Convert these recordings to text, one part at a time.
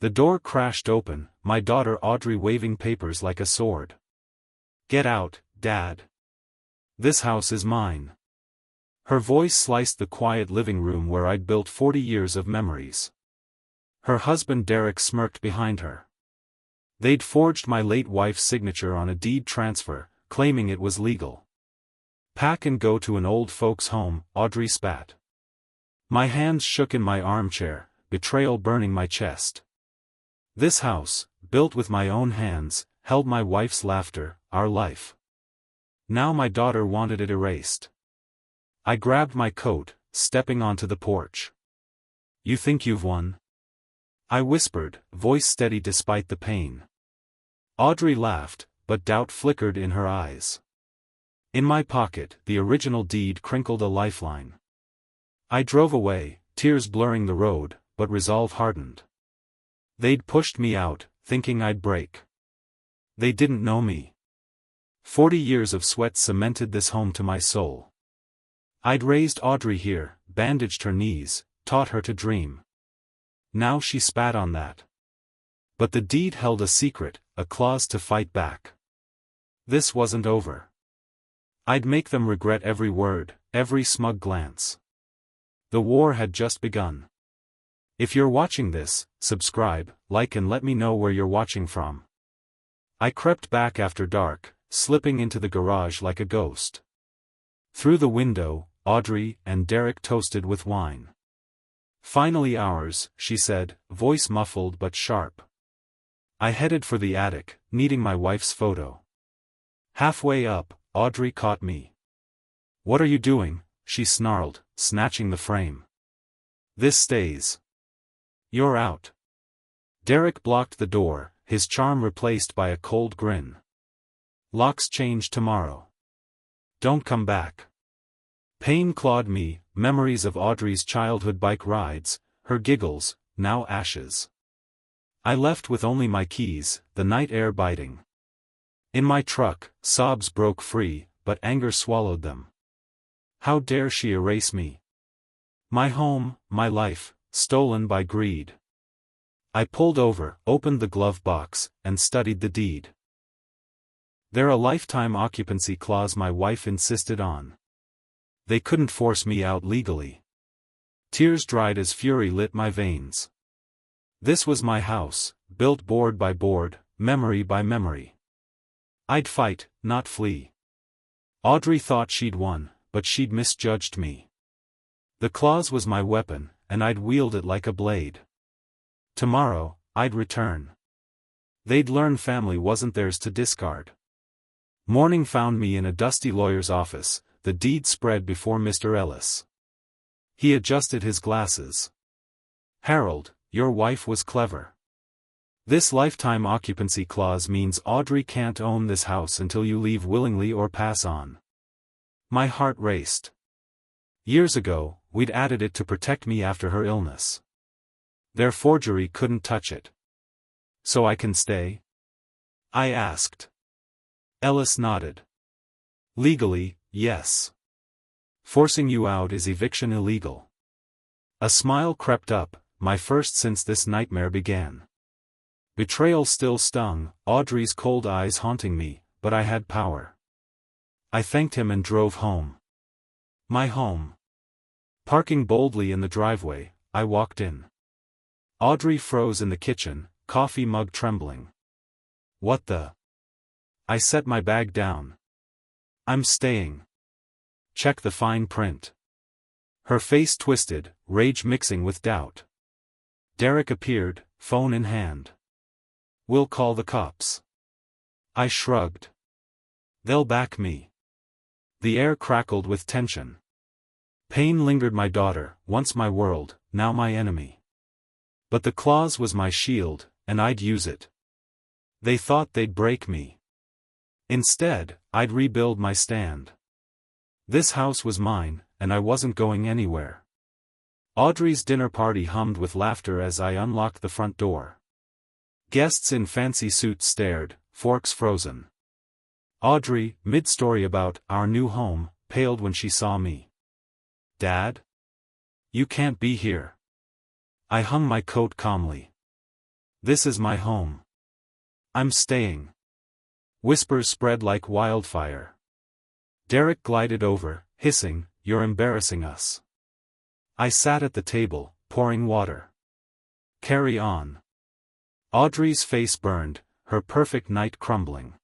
The door crashed open, my daughter Audrey waving papers like a sword. "Get out, Dad. This house is mine." Her voice sliced the quiet living room where I'd built 40 years of memories. Her husband Derek smirked behind her. They'd forged my late wife's signature on a deed transfer, claiming it was legal. "Pack and go to an old folks' home," Audrey spat. My hands shook in my armchair, betrayal burning my chest. This house, built with my own hands, held my wife's laughter, our life. Now my daughter wanted it erased. I grabbed my coat, stepping onto the porch. "You think you've won?" I whispered, voice steady despite the pain. Audrey laughed, but doubt flickered in her eyes. In my pocket, the original deed crinkled a lifeline. I drove away, tears blurring the road, but resolve hardened. They'd pushed me out, thinking I'd break. They didn't know me. 40 years of sweat cemented this home to my soul. I'd raised Audrey here, bandaged her knees, taught her to dream. Now she spat on that. But the deed held a secret, a clause to fight back. This wasn't over. I'd make them regret every word, every smug glance. The war had just begun. If you're watching this, subscribe, like and let me know where you're watching from. I crept back after dark, slipping into the garage like a ghost. Through the window, Audrey and Derek toasted with wine. "Finally ours," she said, voice muffled but sharp. I headed for the attic, needing my wife's photo. Halfway up, Audrey caught me. "What are you doing?" she snarled, snatching the frame. "This stays. You're out." Derek blocked the door, his charm replaced by a cold grin. "Locks change tomorrow. Don't come back." Pain clawed me, memories of Audrey's childhood bike rides, her giggles, now ashes. I left with only my keys, the night air biting. In my truck, sobs broke free, but anger swallowed them. How dare she erase me? My home, my life, stolen by greed. I pulled over, opened the glove box, and studied the deed. There a lifetime occupancy clause my wife insisted on. They couldn't force me out legally. Tears dried as fury lit my veins. This was my house, built board by board, memory by memory. I'd fight, not flee. Audrey thought she'd won, but she'd misjudged me. The clause was my weapon, and I'd wield it like a blade. Tomorrow, I'd return. They'd learn family wasn't theirs to discard. Morning found me in a dusty lawyer's office, the deed spread before Mr. Ellis. He adjusted his glasses. "Harold, your wife was clever. This lifetime occupancy clause means Audrey can't own this house until you leave willingly or pass on." My heart raced. Years ago, we'd added it to protect me after her illness. Their forgery couldn't touch it. "So I can stay?" I asked. Ellis nodded. "Legally, yes. Forcing you out is eviction illegal." A smile crept up, my first since this nightmare began. Betrayal still stung, Audrey's cold eyes haunting me, but I had power. I thanked him and drove home. My home. Parking boldly in the driveway, I walked in. Audrey froze in the kitchen, coffee mug trembling. "What the?" I set my bag down. "I'm staying. Check the fine print." Her face twisted, rage mixing with doubt. Derek appeared, phone in hand. "We'll call the cops." I shrugged. "They'll back me." The air crackled with tension. Pain lingered. My daughter, once my world, now my enemy. But the clause was my shield, and I'd use it. They thought they'd break me. Instead, I'd rebuild my stand. This house was mine, and I wasn't going anywhere. Audrey's dinner party hummed with laughter as I unlocked the front door. Guests in fancy suits stared, forks frozen. Audrey, mid-story about our new home, paled when she saw me. "Dad? You can't be here." I hung my coat calmly. This is my home. I'm staying. Whispers spread like wildfire. Derek glided over, hissing, "You're embarrassing us." I sat at the table, pouring water. "Carry on." Audrey's face burned, her perfect night crumbling.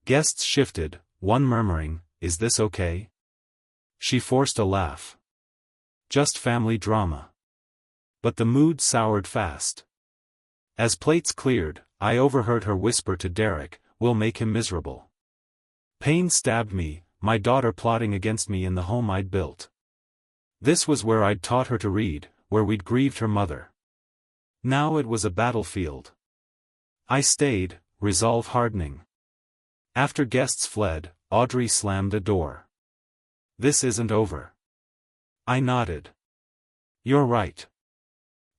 Guests shifted, one murmuring, "Is this okay?" She forced a laugh. "Just family drama." But the mood soured fast. As plates cleared, I overheard her whisper to Derek, "We'll make him miserable." Pain stabbed me, my daughter plotting against me in the home I'd built. This was where I'd taught her to read, where we'd grieved her mother. Now it was a battlefield. I stayed, resolve hardening. After guests fled, Audrey slammed a door. "This isn't over." I nodded. "You're right."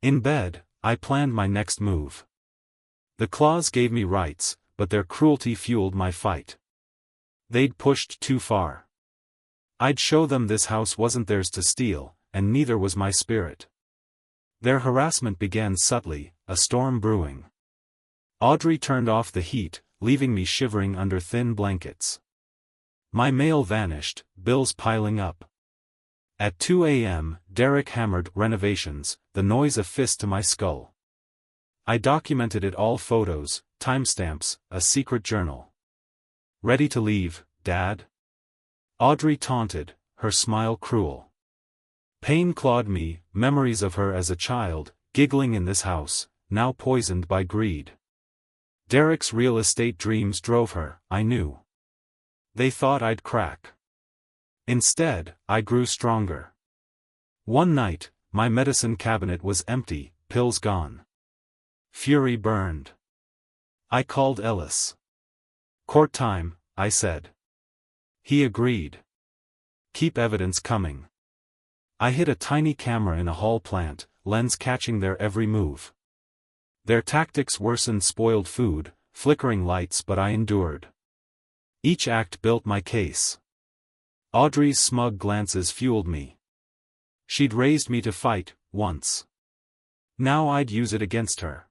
In bed, I planned my next move. The claws gave me rights, but their cruelty fueled my fight. They'd pushed too far. I'd show them this house wasn't theirs to steal, and neither was my spirit. Their harassment began subtly, a storm brewing. Audrey turned off the heat, leaving me shivering under thin blankets. My mail vanished, bills piling up. At 2 a.m., Derek hammered renovations, the noise a fist to my skull. I documented it all: photos, timestamps, a secret journal. "Ready to leave, Dad?" Audrey taunted, her smile cruel. Pain clawed me, memories of her as a child, giggling in this house, now poisoned by greed. Derek's real estate dreams drove her, I knew. They thought I'd crack. Instead, I grew stronger. One night, my medicine cabinet was empty, pills gone. Fury burned. I called Ellis. "Court time," I said. He agreed. "Keep evidence coming." I hid a tiny camera in a hall plant, lens catching their every move. Their tactics worsened spoiled food, flickering lights, but I endured. Each act built my case. Audrey's smug glances fueled me. She'd raised me to fight, once. Now I'd use it against her.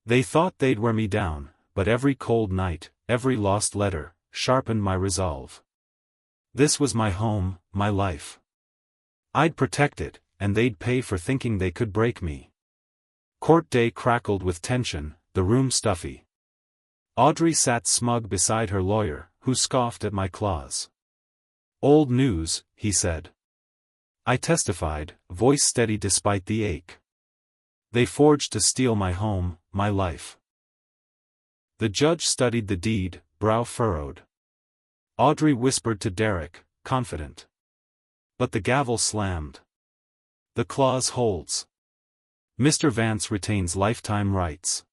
They thought they'd wear me down, but every cold night, every lost letter, sharpened my resolve. This was my home, my life. I'd protect it, and they'd pay for thinking they could break me. Court day crackled with tension, the room stuffy. Audrey sat smug beside her lawyer, who scoffed at my claws. "Old news," he said. I testified, voice steady despite the ache. They forged to steal my home, my life. The judge studied the deed, brow furrowed. Audrey whispered to Derek, confident. But the gavel slammed. "The clause holds. Mr. Vance retains lifetime rights.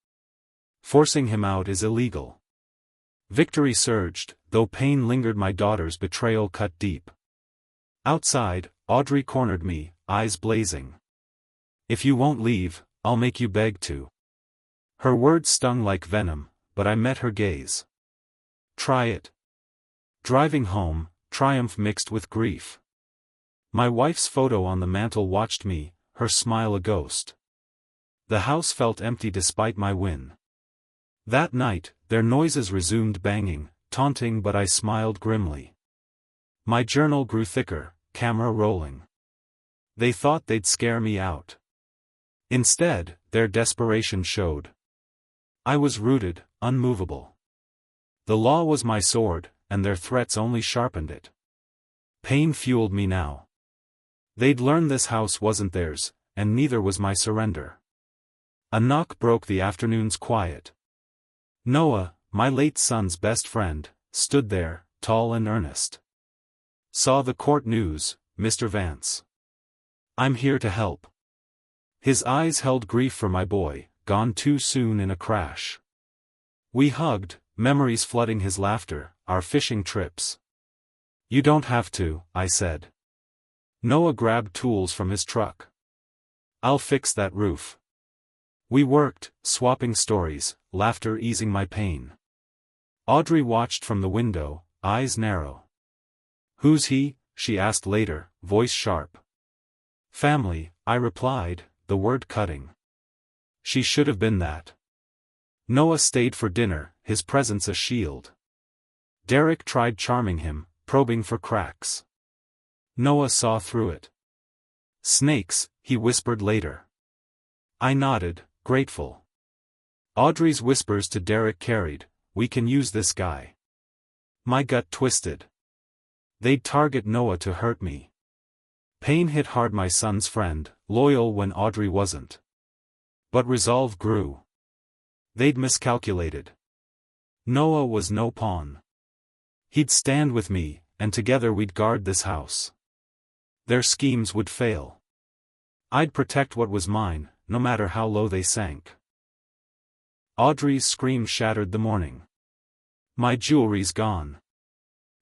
Forcing him out is illegal." Victory surged, though pain lingered. My daughter's betrayal cut deep. Outside, Audrey cornered me, eyes blazing. "If you won't leave, I'll make you beg to." Her words stung like venom, but I met her gaze. "Try it." Driving home, triumph mixed with grief. My wife's photo on the mantel watched me, her smile a ghost. The house felt empty despite my win. That night, their noises resumed banging, taunting, but I smiled grimly. My journal grew thicker, camera rolling. They thought they'd scare me out. Instead, their desperation showed. I was rooted, unmovable. The law was my sword, and their threats only sharpened it. Pain fueled me now. They'd learned this house wasn't theirs, and neither was my surrender. A knock broke the afternoon's quiet. Noah, my late son's best friend, stood there, tall and earnest. "Saw the court news, Mr. Vance. I'm here to help." His eyes held grief for my boy, gone too soon in a crash. We hugged, memories flooding his laughter, our fishing trips. "You don't have to," I said. Noah grabbed tools from his truck. "I'll fix that roof." We worked, swapping stories, laughter easing my pain. Audrey watched from the window, eyes narrow. "Who's he?" she asked later, voice sharp. "Family," I replied, the word cutting. She should have been that. Noah stayed for dinner, his presence a shield. Derek tried charming him, probing for cracks. Noah saw through it. Snakes, he whispered later. I nodded, grateful. Audrey's whispers to Derek carried, we can use this guy. My gut twisted. They'd target Noah to hurt me. Pain hit hard, my son's friend, loyal when Audrey wasn't. But resolve grew. They'd miscalculated. Noah was no pawn. He'd stand with me, and together we'd guard this house. Their schemes would fail. I'd protect what was mine, no matter how low they sank. Audrey's scream shattered the morning. My jewelry's gone.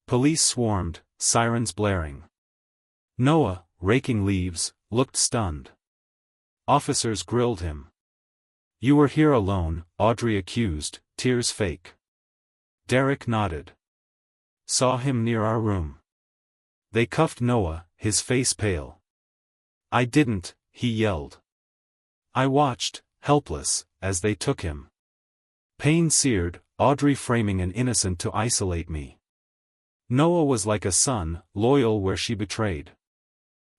Police swarmed, sirens blaring. Noah, raking leaves, looked stunned. Officers grilled him. You were here alone, Audrey accused, tears fake. Derek nodded. Saw him near our room. They cuffed Noah, his face pale. I didn't, he yelled. I watched, helpless, as they took him. Pain seared, Audrey framing an innocent to isolate me. Noah was like a son, loyal where she betrayed.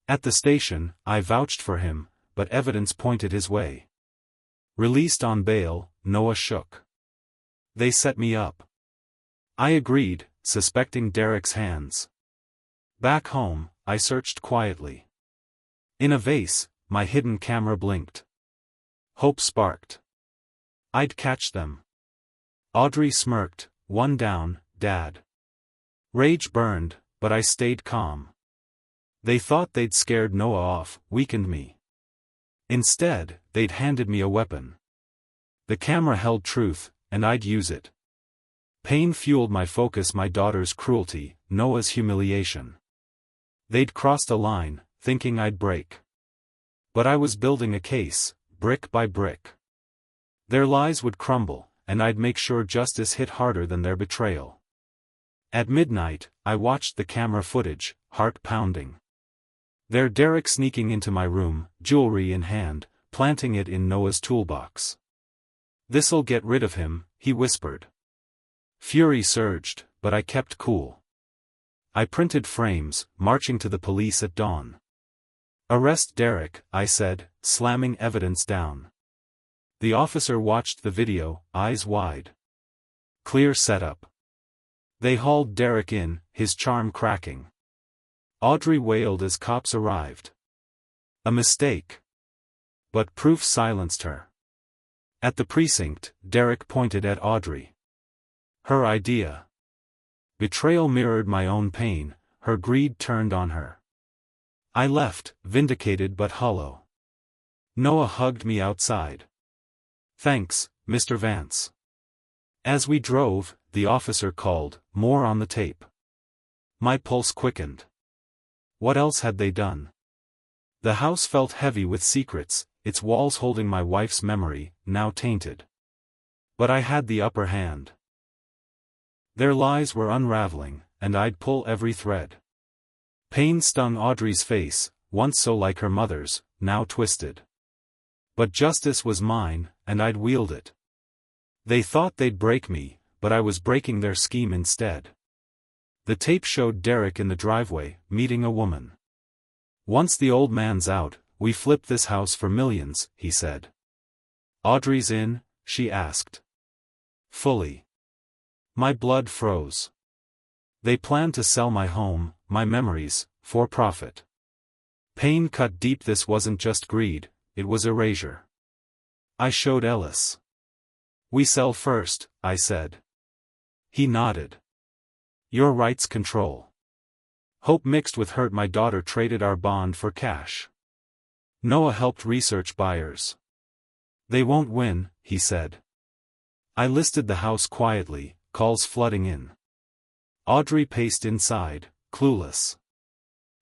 At the station, I vouched for him, but evidence pointed his way. Released on bail, Noah shook. They set me up. I agreed, suspecting Derek's hands. Back home, I searched quietly. In a vase, my hidden camera blinked. Hope sparked. I'd catch them. Audrey smirked, one down, Dad. Rage burned, but I stayed calm. They thought they'd scared Noah off, weakened me. Instead, they'd handed me a weapon. The camera held truth, and I'd use it. Pain fueled my focus, my daughter's cruelty, Noah's humiliation. They'd crossed a line, thinking I'd break. But I was building a case, brick by brick. Their lies would crumble, and I'd make sure justice hit harder than their betrayal. At midnight, I watched the camera footage, heart pounding. There Derek sneaking into my room, jewelry in hand, planting it in Noah's toolbox. This'll get rid of him, he whispered. Fury surged, but I kept cool. I printed frames, marching to the police at dawn. Arrest Derek, I said, slamming evidence down. The officer watched the video, eyes wide. Clear setup. They hauled Derek in, his charm cracking. Audrey wailed as cops arrived. A mistake. But proof silenced her. At the precinct, Derek pointed at Audrey. Her idea. Betrayal mirrored my own pain, her greed turned on her. I left, vindicated but hollow. Noah hugged me outside. Thanks, Mr. Vance. As we drove, the officer called, more on the tape. My pulse quickened. What else had they done? The house felt heavy with secrets, its walls holding my wife's memory, now tainted. But I had the upper hand. Their lies were unraveling, and I'd pull every thread. Pain stung Audrey's face, once so like her mother's, now twisted. But justice was mine, and I'd wield it. They thought they'd break me, but I was breaking their scheme instead. The tape showed Derek in the driveway, meeting a woman. Once the old man's out, we flip this house for millions, he said. Audrey's in, she asked. Fully. My blood froze. They planned to sell my home, my memories, for profit. Pain cut deep. This wasn't just greed, it was erasure. I showed Ellis. We sell first, I said. He nodded. Your rights control. Hope mixed with hurt. My daughter traded our bond for cash. Noah helped research buyers. They won't win, he said. I listed the house quietly, calls flooding in. Audrey paced inside, clueless.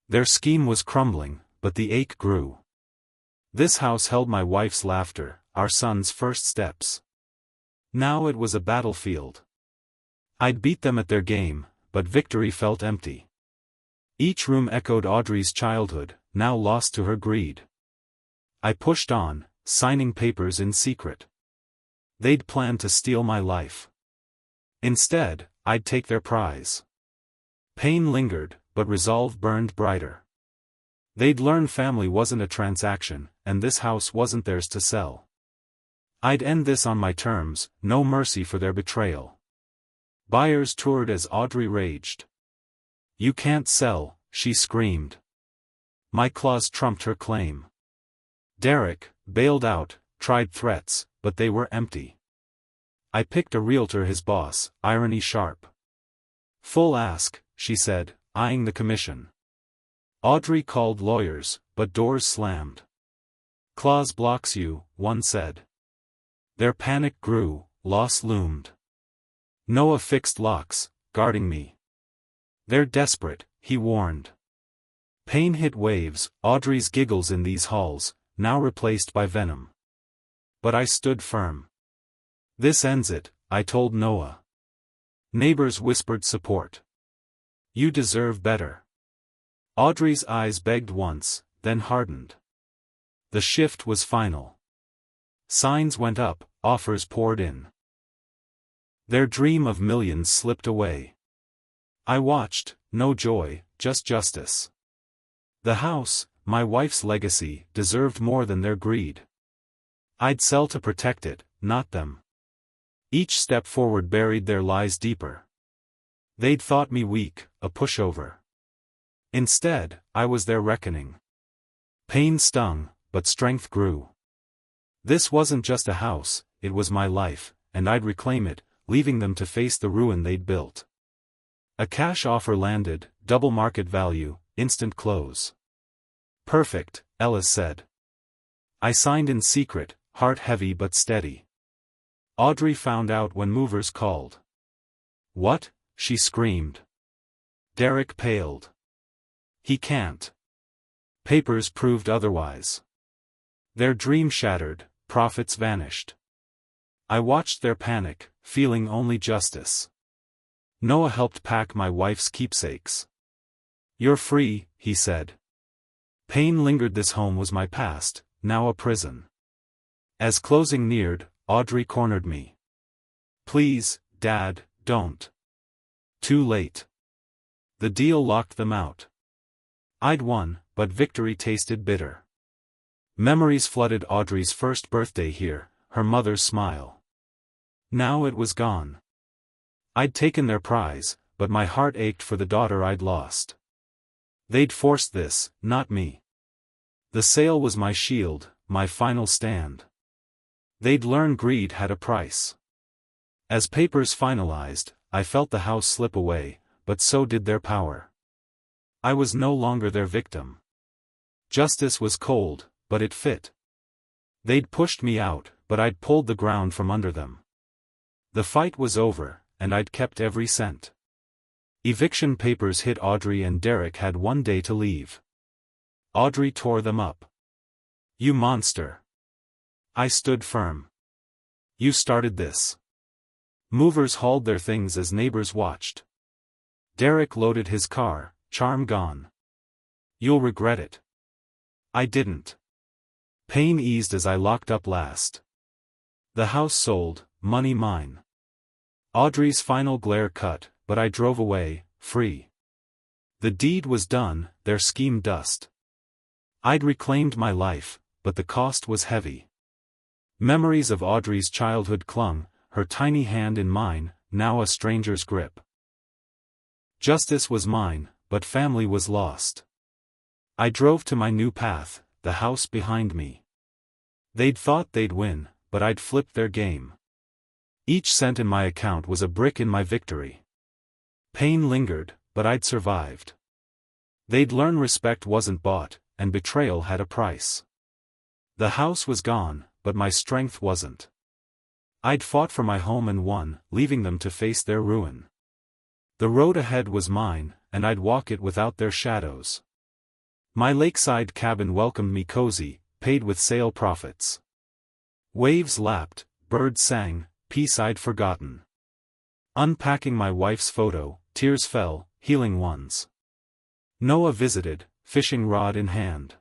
Their scheme was crumbling, but the ache grew. This house held my wife's laughter, our son's first steps. Now it was a battlefield. I'd beat them at their game, but victory felt empty. Each room echoed Audrey's childhood, now lost to her greed. I pushed on, signing papers in secret. They'd planned to steal my life. Instead, I'd take their prize. Pain lingered, but resolve burned brighter. They'd learn family wasn't a transaction, and this house wasn't theirs to sell. I'd end this on my terms, no mercy for their betrayal. Buyers toured as Audrey raged. "You can't sell," she screamed. My clause trumped her claim. Derek, bailed out, tried threats, but they were empty. I picked a realtor, his boss, irony sharp. "Full ask," she said, eyeing the commission. Audrey called lawyers, but doors slammed. "Clause blocks you," one said. Their panic grew, loss loomed. Noah fixed locks, guarding me. "They're desperate," he warned. Pain hit waves, Audrey's giggles in these halls, now replaced by venom. But I stood firm. "This ends it," I told Noah. Neighbors whispered support. "You deserve better." Audrey's eyes begged once, then hardened. The shift was final. Signs went up, offers poured in. Their dream of millions slipped away. I watched, no joy, just justice. The house, my wife's legacy, deserved more than their greed. I'd sell to protect it, not them. Each step forward buried their lies deeper. They'd thought me weak, a pushover. Instead, I was their reckoning. Pain stung, but strength grew. This wasn't just a house, it was my life, and I'd reclaim it, leaving them to face the ruin they'd built. A cash offer landed, double market value, instant close. "Perfect," Ellis said. I signed in secret, heart heavy but steady. Audrey found out when movers called. "What?" she screamed. Derek paled. "He can't." Papers proved otherwise. Their dream shattered, profits vanished. I watched their panic, feeling only justice. Noah helped pack my wife's keepsakes. "You're free," he said. Pain lingered. This home was my past, now a prison. As closing neared, Audrey cornered me. "Please, Dad, don't." Too late. The deal locked them out. I'd won, but victory tasted bitter. Memories flooded Audrey's first birthday here, her mother's smile. Now it was gone. I'd taken their prize, but my heart ached for the daughter I'd lost. They'd forced this, not me. The sale was my shield, my final stand. They'd learn greed had a price. As papers finalized, I felt the house slip away, but so did their power. I was no longer their victim. Justice was cold, but it fit. They'd pushed me out, but I'd pulled the ground from under them. The fight was over, and I'd kept every cent. Eviction papers hit Audrey and Derek had one day to leave. Audrey tore them up. "You monster." I stood firm. "You started this." Movers hauled their things as neighbors watched. Derek loaded his car, charm gone. "You'll regret it." I didn't. Pain eased as I locked up last. The house sold, money mine. Audrey's final glare cut, but I drove away, free. The deed was done, their scheme dust. I'd reclaimed my life, but the cost was heavy. Memories of Audrey's childhood clung, her tiny hand in mine, now a stranger's grip. Justice was mine, but family was lost. I drove to my new path, the house behind me. They'd thought they'd win, but I'd flipped their game. Each cent in my account was a brick in my victory. Pain lingered, but I'd survived. They'd learn respect wasn't bought, and betrayal had a price. The house was gone, but my strength wasn't. I'd fought for my home and won, leaving them to face their ruin. The road ahead was mine, and I'd walk it without their shadows. My lakeside cabin welcomed me cozy, paid with sale profits. Waves lapped, birds sang, peace I'd forgotten. Unpacking my wife's photo, tears fell, healing ones. Noah visited, fishing rod in hand.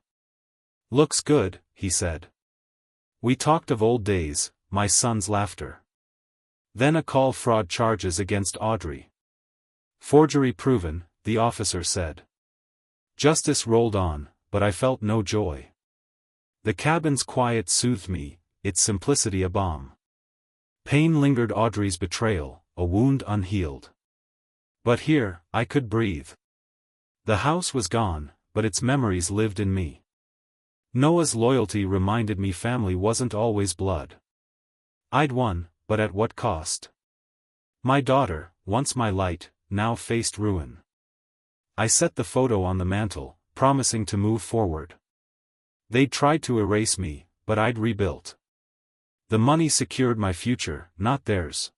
"Looks good," he said. We talked of old days, my son's laughter. Then a call: fraud charges against Audrey. Forgery proven, the officer said. Justice rolled on, but I felt no joy. The cabin's quiet soothed me, its simplicity a balm. Pain lingered: Audrey's betrayal, a wound unhealed. But here, I could breathe. The house was gone, but its memories lived in me. Noah's loyalty reminded me family wasn't always blood. I'd won, but at what cost? My daughter, once my light, now faced ruin. I set the photo on the mantel, promising to move forward. They'd tried to erase me, but I'd rebuilt. The money secured my future, not theirs.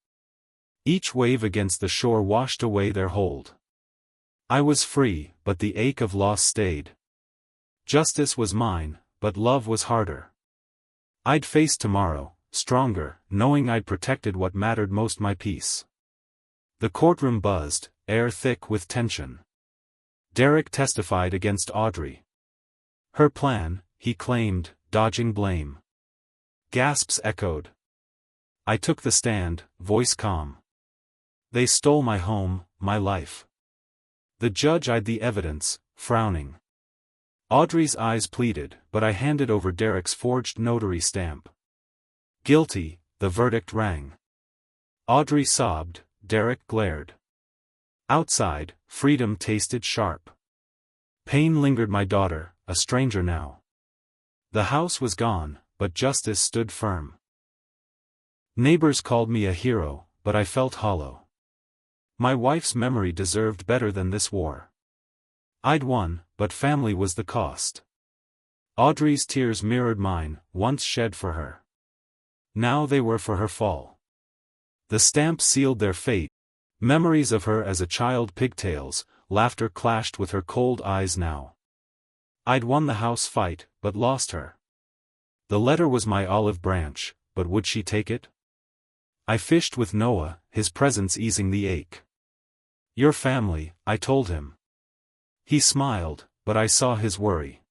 Each wave against the shore washed away their hold. I was free, but the ache of loss stayed. Justice was mine, but love was harder. I'd face tomorrow, stronger, knowing I'd protected what mattered most: my peace. The courtroom buzzed, air thick with tension. Derek testified against Audrey. Her plan, he claimed, dodging blame. Gasps echoed. I took the stand, voice calm. They stole my home, my life. The judge eyed the evidence, frowning. Audrey's eyes pleaded, but I handed over Derek's forged notary stamp. Guilty, the verdict rang. Audrey sobbed, Derek glared. Outside, freedom tasted sharp. Pain lingered: my daughter, a stranger now. The house was gone, but justice stood firm. Neighbors called me a hero, but I felt hollow. My wife's memory deserved better than this war. I'd won, but family was the cost. Audrey's tears mirrored mine, once shed for her. Now they were for her fall. The stamp sealed their fate. Memories of her as a child: pigtails, laughter clashed with her cold eyes now. I'd won the house fight, but lost her. The letter was my olive branch, but would she take it? I fished with Noah, his presence easing the ache. Your family, I told him. He smiled, but I saw his worry.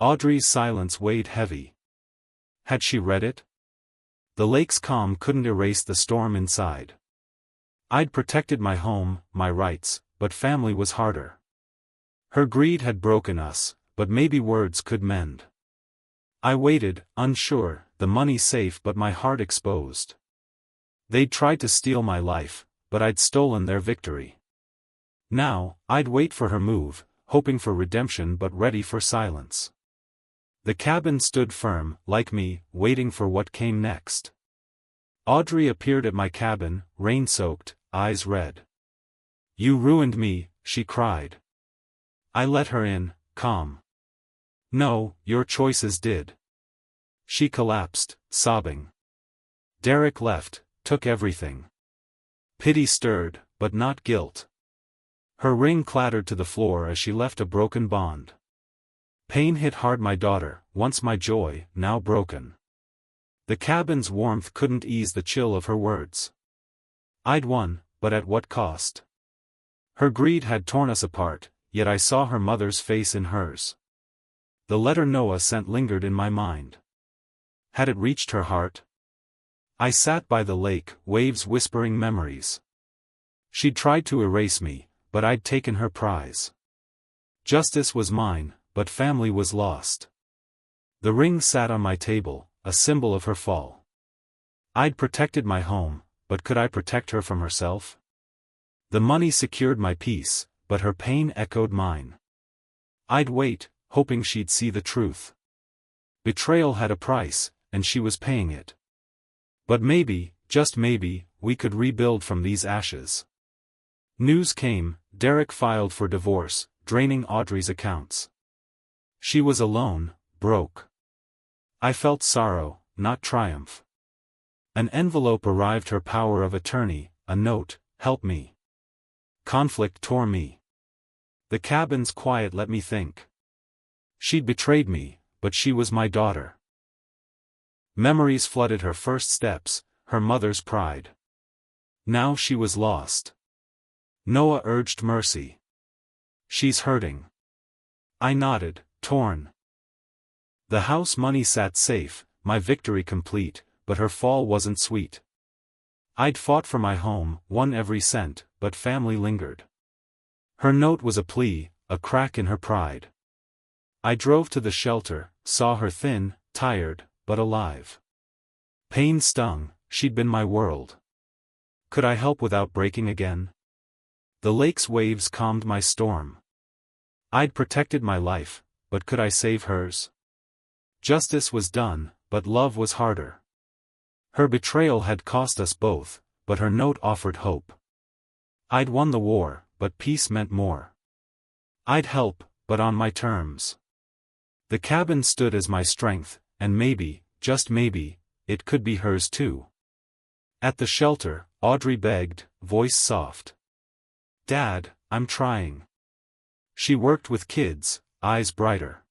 Audrey's silence weighed heavy. Had she read it? The lake's calm couldn't erase the storm inside. I'd protected my home, my rights, but family was harder. Her greed had broken us, but maybe words could mend. I waited, unsure, the money safe but my heart exposed. They'd tried to steal my life, but I'd stolen their victory. Now, I'd wait for her move, hoping for redemption but ready for silence. The cabin stood firm, like me, waiting for what came next. Audrey appeared at my cabin, rain-soaked, eyes red. You ruined me, she cried. I let her in, calm. No, your choices did. She collapsed, sobbing. Derek left, took everything. Pity stirred, but not guilt. Her ring clattered to the floor as she left a broken bond. Pain hit hard: my daughter, once my joy, now broken. The cabin's warmth couldn't ease the chill of her words. I'd won, but at what cost? Her greed had torn us apart, yet I saw her mother's face in hers. The letter Noah sent lingered in my mind. Had it reached her heart? I sat by the lake, waves whispering memories. She'd tried to erase me, but I'd taken her prize. Justice was mine, but family was lost. The ring sat on my table, a symbol of her fall. I'd protected my home, but could I protect her from herself? The money secured my peace, but her pain echoed mine. I'd wait, hoping she'd see the truth. Betrayal had a price, and she was paying it. But maybe, just maybe, we could rebuild from these ashes. News came: Derek filed for divorce, draining Audrey's accounts. She was alone, broke. I felt sorrow, not triumph. An envelope arrived: her power of attorney, a note: help me. Conflict tore me. The cabin's quiet let me think. She'd betrayed me, but she was my daughter. Memories flooded: her first steps, her mother's pride. Now she was lost. Noah urged mercy. She's hurting. I nodded, torn. The house money sat safe, my victory complete, but her fall wasn't sweet. I'd fought for my home, won every cent, but family lingered. Her note was a plea, a crack in her pride. I drove to the shelter, saw her thin, tired, but alive. Pain stung, she'd been my world. Could I help without breaking again? The lake's waves calmed my storm. I'd protected my life, but could I save hers? Justice was done, but love was harder. Her betrayal had cost us both, but her note offered hope. I'd won the war, but peace meant more. I'd help, but on my terms. The cabin stood as my strength, and maybe, just maybe, it could be hers too. At the shelter, Audrey begged, voice soft. "Dad, I'm trying." She worked with kids, eyes brighter.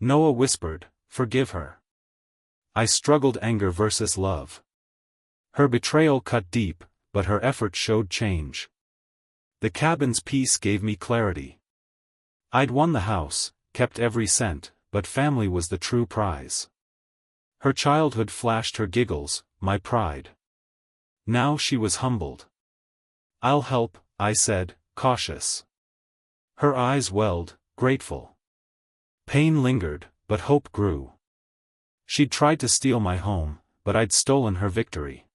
Noah whispered, "Forgive her." I struggled anger versus love. Her betrayal cut deep, but her effort showed change. The cabin's peace gave me clarity. I'd won the house, kept every cent, but family was the true prize. Her childhood flashed her giggles, my pride. Now she was humbled. "I'll help," I said, cautious. Her eyes welled, grateful. Pain lingered, but hope grew. She'd tried to steal my home, but I'd stolen her victory.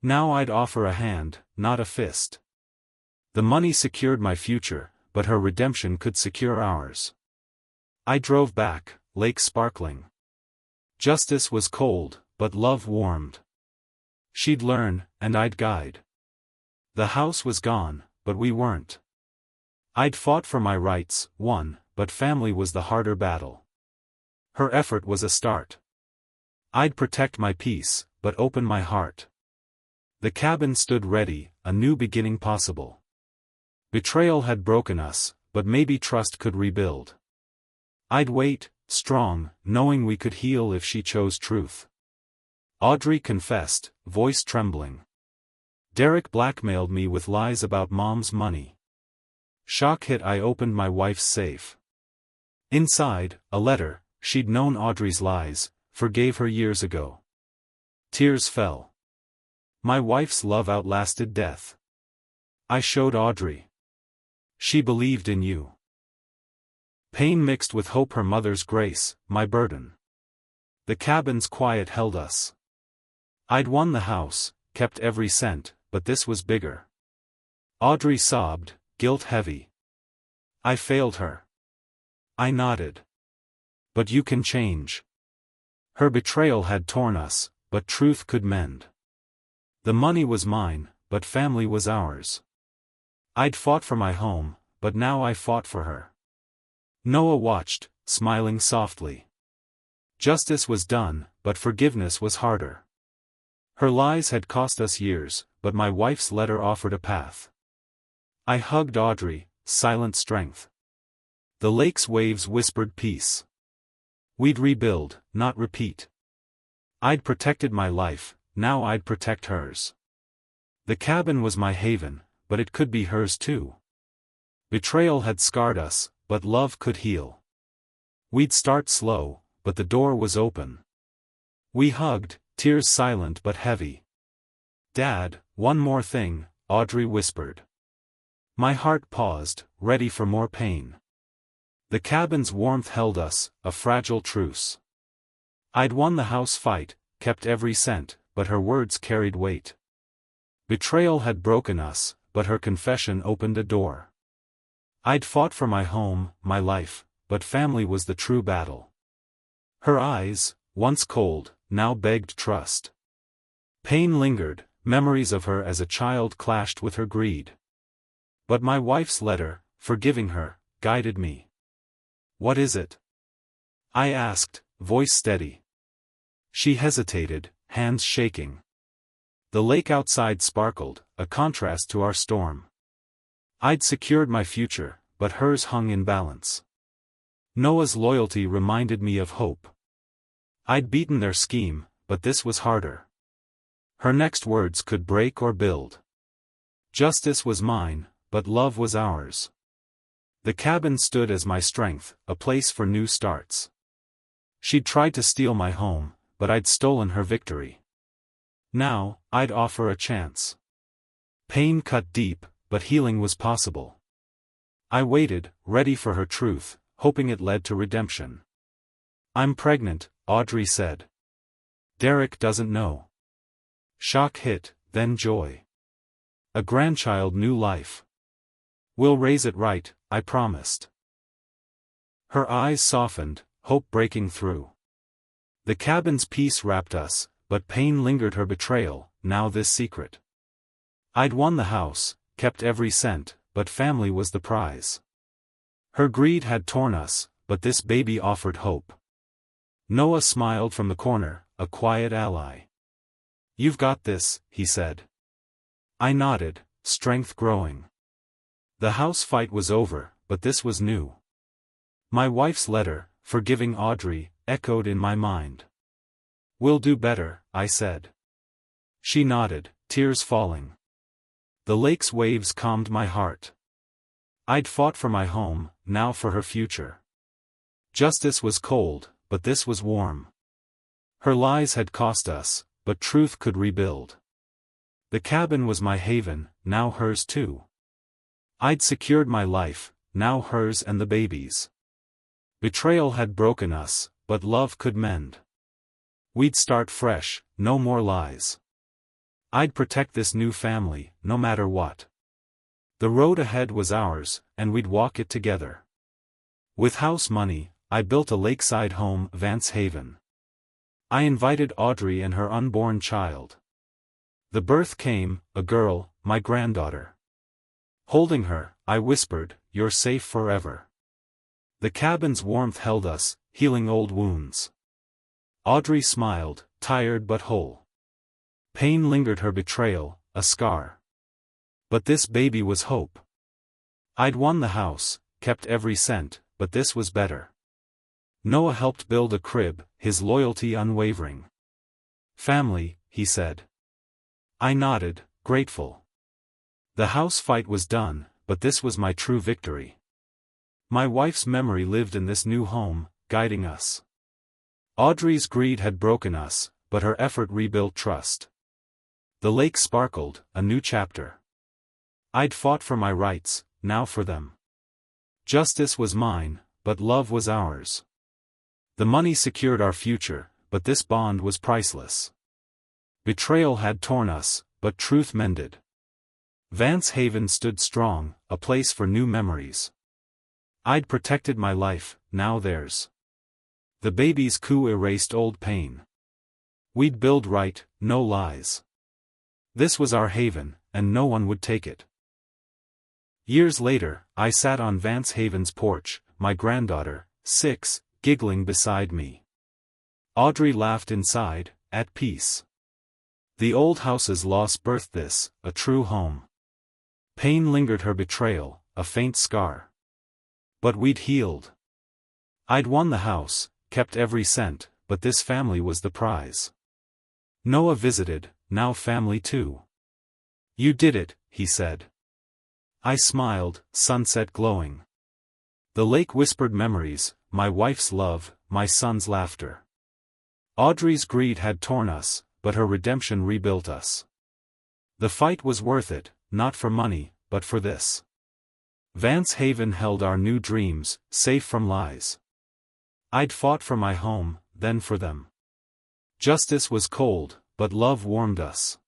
Now I'd offer a hand, not a fist. The money secured my future, but her redemption could secure ours. I drove back, lake sparkling. Justice was cold, but love warmed. She'd learn, and I'd guide. The house was gone, but we weren't. I'd fought for my rights, won, but family was the harder battle. Her effort was a start. I'd protect my peace, but open my heart. The cabin stood ready, a new beginning possible. Betrayal had broken us, but maybe trust could rebuild. I'd wait, strong, knowing we could heal if she chose truth. Audrey confessed, voice trembling. Derek blackmailed me with lies about Mom's money. Shock hit. I opened my wife's safe. Inside, a letter. She'd known Audrey's lies, forgave her years ago. Tears fell. My wife's love outlasted death. I showed Audrey. She believed in you. Pain mixed with hope. Her mother's grace, my burden. The cabin's quiet held us. I'd won the house, kept every cent, but this was bigger. Audrey sobbed, guilt heavy. I failed her. I nodded. But you can change. Her betrayal had torn us, but truth could mend. The money was mine, but family was ours. I'd fought for my home, but now I fought for her. Noah watched, smiling softly. Justice was done, but forgiveness was harder. Her lies had cost us years, but my wife's letter offered a path. I hugged Audrey, silent strength. The lake's waves whispered peace. We'd rebuild, not repeat. I'd protected my life, now I'd protect hers. The cabin was my haven, but it could be hers too. Betrayal had scarred us, but love could heal. We'd start slow, but the door was open. We hugged, tears silent but heavy. "Dad, one more thing," Audrey whispered. My heart paused, ready for more pain. The cabin's warmth held us, a fragile truce. I'd won the house fight, kept every cent, but her words carried weight. Betrayal had broken us, but her confession opened a door. I'd fought for my home, my life, but family was the true battle. Her eyes, once cold, now begged trust. Pain lingered, memories of her as a child clashed with her greed. But my wife's letter, forgiving her, guided me. "What is it?" I asked, voice steady. She hesitated, hands shaking. The lake outside sparkled, a contrast to our storm. I'd secured my future, but hers hung in balance. Noah's loyalty reminded me of hope. I'd beaten their scheme, but this was harder. Her next words could break or build. Justice was mine, but love was ours. The cabin stood as my strength, a place for new starts. She'd tried to steal my home, but I'd stolen her victory. Now, I'd offer a chance. Pain cut deep, but healing was possible. I waited, ready for her truth, hoping it led to redemption. "I'm pregnant," Audrey said. Derek doesn't know. Shock hit, then joy. A grandchild, new life. "We'll raise it right," I promised. Her eyes softened, hope breaking through. The cabin's peace wrapped us, but pain lingered. Her betrayal, now this secret. I'd won the house, kept every cent, but family was the prize. Her greed had torn us, but this baby offered hope. Noah smiled from the corner, a quiet ally. "You've got this," he said. I nodded, strength growing. The house fight was over, but this was new. My wife's letter, forgiving Audrey, echoed in my mind. "We'll do better," I said. She nodded, tears falling. The lake's waves calmed my heart. I'd fought for my home, now for her future. Justice was cold, but this was warm. Her lies had cost us, but truth could rebuild. The cabin was my haven, now hers too. I'd secured my life, now hers and the baby's. Betrayal had broken us, but love could mend. We'd start fresh, no more lies. I'd protect this new family, no matter what. The road ahead was ours, and we'd walk it together. With house money, I built a lakeside home, Vance Haven. I invited Audrey and her unborn child. The birth came, a girl, my granddaughter. Holding her, I whispered, "You're safe forever." The cabin's warmth held us, healing old wounds. Audrey smiled, tired but whole. Pain lingered, her betrayal, a scar. But this baby was hope. I'd won the house, kept every cent, but this was better. Noah helped build a crib, his loyalty unwavering. "Family," he said. I nodded, grateful. The house fight was done, but this was my true victory. My wife's memory lived in this new home, guiding us. Audrey's greed had broken us, but her effort rebuilt trust. The lake sparkled, a new chapter. I'd fought for my rights, now for them. Justice was mine, but love was ours. The money secured our future, but this bond was priceless. Betrayal had torn us, but truth mended. Vance Haven stood strong, a place for new memories. I'd protected my life, now theirs. The baby's coo erased old pain. We'd build right, no lies. This was our haven, and no one would take it. Years later, I sat on Vance Haven's porch, my granddaughter, 6, giggling beside me. Audrey laughed inside, at peace. The old house's loss birthed this, a true home. Pain lingered, her betrayal, a faint scar. But we'd healed. I'd won the house, kept every cent, but this family was the prize. Noah visited, now family too. "You did it," he said. I smiled, sunset glowing. The lake whispered memories, my wife's love, my son's laughter. Audrey's greed had torn us, but her redemption rebuilt us. The fight was worth it, not for money, but for this. Vance Haven held our new dreams, safe from lies. I'd fought for my home, then for them. Justice was cold, but love warmed us.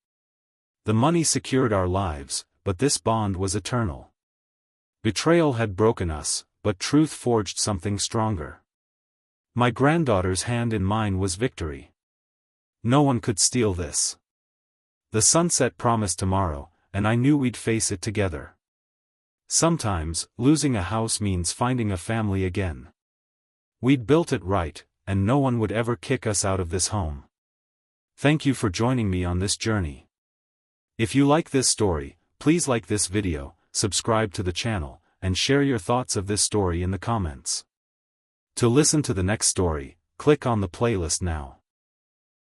The money secured our lives, but this bond was eternal. Betrayal had broken us, but truth forged something stronger. My granddaughter's hand in mine was victory. No one could steal this. The sunset promised tomorrow, and I knew we'd face it together. Sometimes, losing a house means finding a family again. We'd built it right, and no one would ever kick us out of this home. Thank you for joining me on this journey. If you like this story, please like this video, subscribe to the channel, and share your thoughts of this story in the comments. To listen to the next story, click on the playlist now.